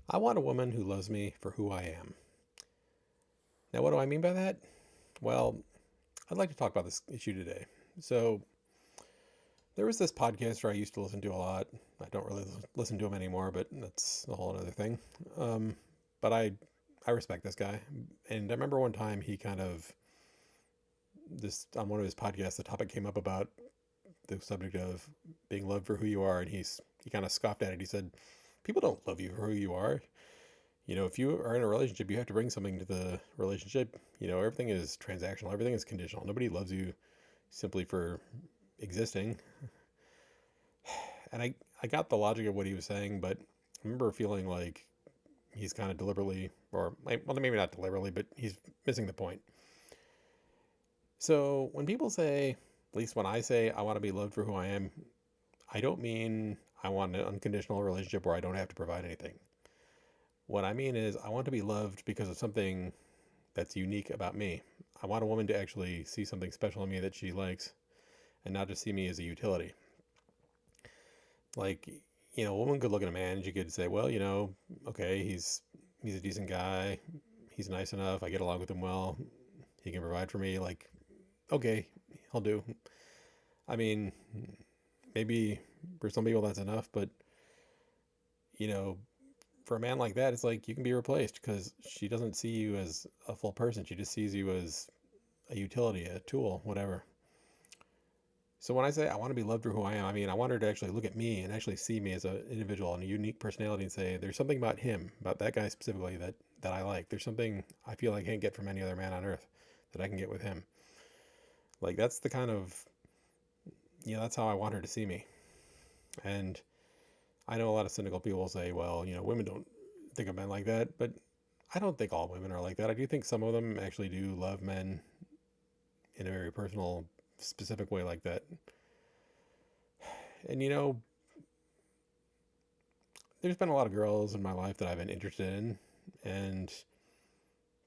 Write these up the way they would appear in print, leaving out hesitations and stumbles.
I want a woman who loves me for who I am. Now, what do I mean by that? Well, I'd like to talk about this issue today. So, there was this podcaster I used to listen to a lot. I don't really listen to him anymore, but that's a whole other thing. Um, but I respect this guy, and I remember one time he kind of this on one of his podcasts, the topic came up about the subject of being loved for who you are, and he kind of scoffed at it. He said, "People don't love you for who you are. If you are in a relationship, you have to bring something to the relationship. Everything is transactional, everything is conditional. Nobody loves you simply for existing." And I got the logic of what he was saying, but I remember feeling like he's kind of deliberately, or well, maybe not deliberately, but he's missing the point. So when people say, at least when I say I want to be loved for who I am, I don't mean I want an unconditional relationship where I don't have to provide anything. What I mean is I want to be loved because of something that's unique about me. I want a woman to actually see something special in me that she likes and not just see me as a utility. Like, a woman could look at a man and she could say, well, okay, he's a decent guy. He's nice enough. I get along with him well. He can provide for me. Like, okay, he'll do. I mean, maybe for some people that's enough, but you know, for a man like that, it's like you can be replaced because she doesn't see you as a full person. She just sees you as a utility, a tool, whatever. So when I say I want to be loved for who I am, I mean I want her to actually look at me and actually see me as an individual and a unique personality and say there's something about him, about that guy specifically that I like. There's something I feel I can't get from any other man on earth that I can get with him. Like that's the kind of that's how I want her to see me. And I know a lot of cynical people say, well, women don't think of men like that, but I don't think all women are like that. I do think some of them actually do love men in a very personal, specific way like that. And there's been a lot of girls in my life that I've been interested in, and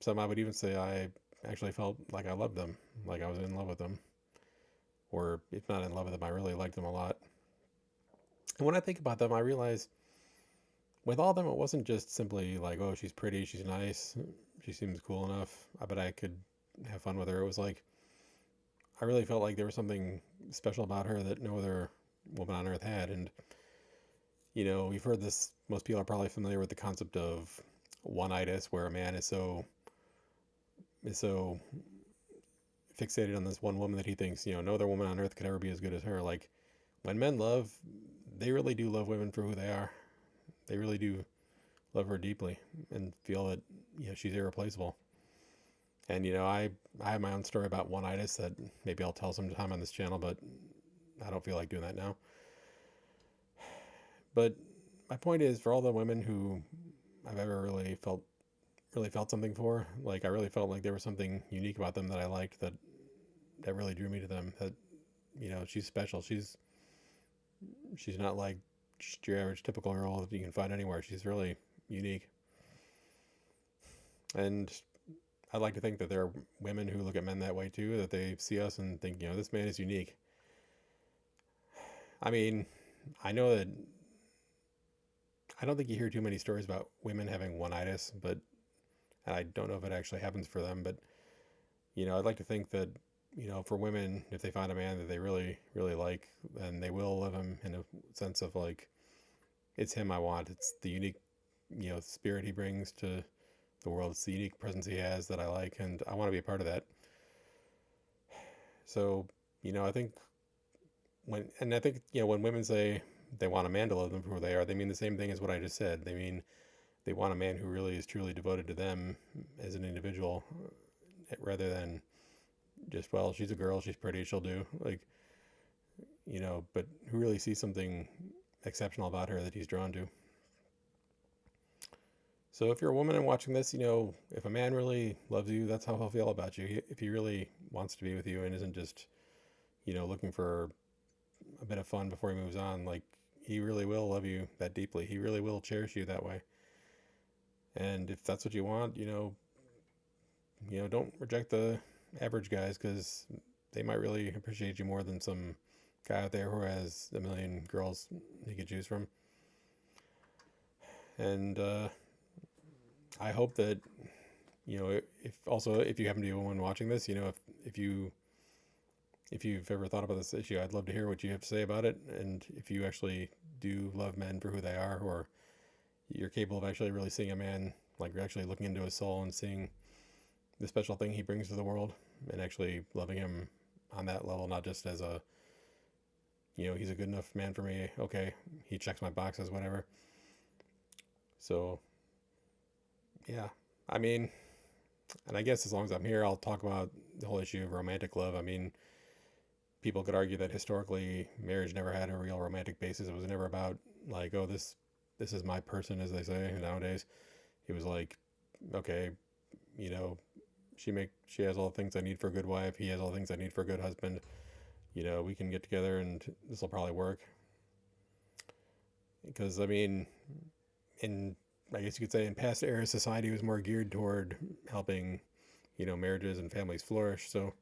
some I would even say I actually felt like I loved them, like I was in love with them, or if not in love with them, I really liked them a lot. And when I think about them, I realize with all of them, it wasn't just simply like, oh, she's pretty, she's nice, she seems cool enough. I bet I could have fun with her. It was like I really felt like there was something special about her that no other woman on earth had. And we've heard this. Most people are probably familiar with the concept of one-itis, where a man is so fixated on this one woman that he thinks no other woman on earth could ever be as good as her. Like when men love, they really do love women for who they are. They really do love her deeply and feel that she's irreplaceable. And I have my own story about one-itis that maybe I'll tell sometime on this channel, but I don't feel like doing that now. But my point is, for all the women who I've ever really felt something for, like I really felt like there was something unique about them that I liked that really drew me to them. That she's special. She's not like just your average typical girl that you can find anywhere. She's really unique. And I'd like to think that there are women who look at men that way too, that they see us and think, this man is unique. I mean, I know that I don't think you hear too many stories about women having one-itis, but I don't know if it actually happens for them. But I'd like to think that for women, if they find a man that they really, really like, then they will love him in a sense of like, it's him I want. It's the unique, spirit he brings to the world. It's the unique presence he has that I like, and I want to be a part of that. So, I think when women say they want a man to love them for who they are, they mean the same thing as what I just said. They mean they want a man who really is truly devoted to them as an individual, rather than just, well, she's a girl, she's pretty, she'll do. Like, but who really sees something exceptional about her that he's drawn to. So if you're a woman and watching this, if a man really loves you, that's how he'll feel about you. If he really wants to be with you and isn't just, looking for a bit of fun before he moves on, like he really will love you that deeply. He really will cherish you that way. And if that's what you want, don't reject the average guys because they might really appreciate you more than some guy out there who has a million girls he could choose from. And I hope that, if also if you happen to be the one watching this, if you if you've ever thought about this issue, I'd love to hear what you have to say about it, and if you actually do love men for who they are, or you're capable of actually really seeing a man, like you're actually looking into his soul and seeing the special thing he brings to the world, and actually loving him on that level, not just as a, he's a good enough man for me. Okay, he checks my boxes, whatever. So yeah, I mean, and I guess as long as I'm here, I'll talk about the whole issue of romantic love. I mean, people could argue that historically marriage never had a real romantic basis. It was never about like, oh, this is my person, as they say nowadays. It was like, okay, you know, she has all the things I need for a good wife. He has all the things I need for a good husband. We can get together and this will probably work. Because I mean, in I guess you could say in past eras, society was more geared toward helping, marriages and families flourish. So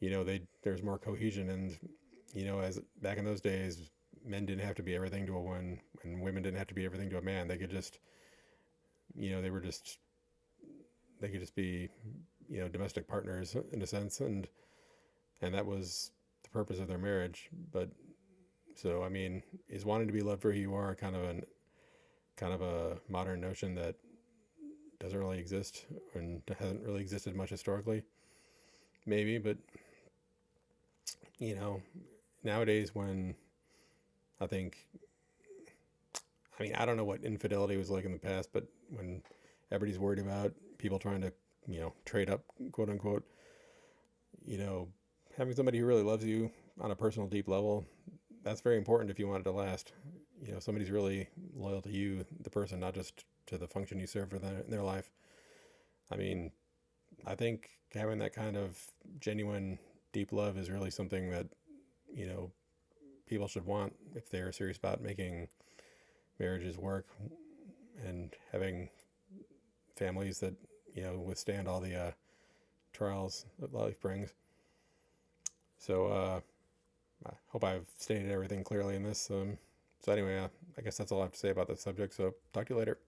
there's more cohesion, and as back in those days, men didn't have to be everything to a woman, and women didn't have to be everything to a man. They could just, they were just they could just be, domestic partners in a sense, and that was the purpose of their marriage. But so I mean, is wanting to be loved for who you are kind of a modern notion that doesn't really exist and hasn't really existed much historically? Maybe, but you know, nowadays when I think, I mean, I don't know what infidelity was like in the past, but when everybody's worried about people trying to, trade up, quote unquote, you know, having somebody who really loves you on a personal, deep level, that's very important if you want it to last. Somebody's really loyal to you, the person, not just to the function you serve for in their life. I mean, I think having that kind of genuine, deep love is really something that, you know, people should want if they're serious about making marriages work and having families that, withstand all the trials that life brings. So I hope I've stated everything clearly in this. So anyway, I guess that's all I have to say about this subject. So talk to you later.